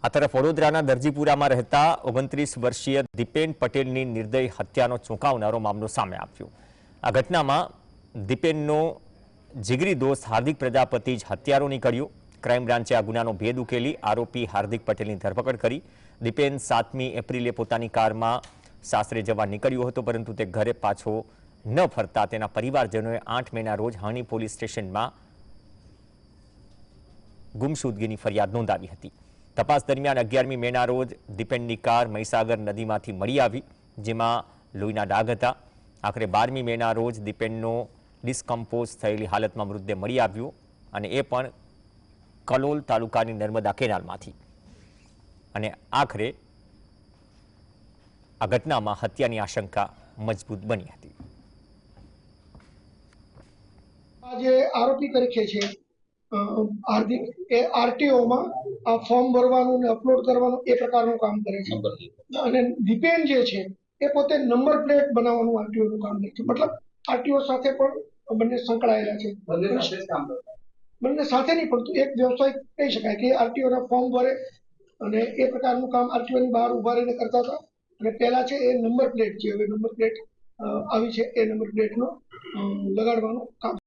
આ તરફ વડોદરાના દરજીપુરામાં રહેતા 29 વર્ષીય દીપેન પટેલની નિર્દય હત્યાનો ચોંકાવનારો મામલો સામે આવ્યો। આ ઘટનામાં દીપેનનો જીગરી દોસ્ત હાર્દિક પ્રજાપતિ જ હત્યારો નીકળ્યો। ક્રાઇમ બ્રાન્ચે આ ગુનાનો ભેદ ઉકેલી આરોપી હાર્દિક પટેલની ધરપકડ કરી। દીપેન 7મી એપ્રિલે પોતાની કારમાં સાસરે જવા નીકળ્યો હતો, પરંતુ તે ઘરે પાછો ન ફરતા તેના પરિવારજનોએ 8 મેના રોજ હાણી પોલીસ સ્ટેશનમાં ગુમશુદગીની ફરિયાદ નોંધાવી હતી। तपास दरमियान 11मी मेना रोज દીપેનની કાર મહીસાગર નદીમાંથી મળી આવી, જેમાં લોહીના ડાઘ હતા। આખરે 12મી મેના રોજ દીપેનનો ડિસ્કમ્પોઝ થયેલી હાલતમાં મૃતદેહ મળી આવ્યો, અને એ પણ કલોલ તાલુકાની નર્મદા કેનાલમાંથી। અને આખરે આ ઘટનામાં હત્યાની આશંકા મજબૂત બની હતી। આજે આરોપી તરીકે છે હાર્દિક એ આરટીઓમાં આ ફોર્મ ભરવાનું ને અપલોડ કરવાનું એ પ્રકારનું કામ કરે છે, અને દીપેન જે છે એ પોતે નંબર પ્લેટ બનાવવાનું આરટીઓનું કામ કરે છે। મતલબ આરટીઓ સાથે પણ બંને સંકળાયેલા છે। બંને સાથે નહીં, પરંતુ એક વ્યવસાય કહી શકાય કે આરટીઓના ફોર્મ ભરે અને એ પ્રકારનું કામ આરટીઓની બહાર ઉભા રહીને કરતા હતા। અને પહેલા છે એ નંબર પ્લેટ છે, હવે નંબર પ્લેટ આવી છે, એ નંબર પ્લેટનો લગાડવાનું કામ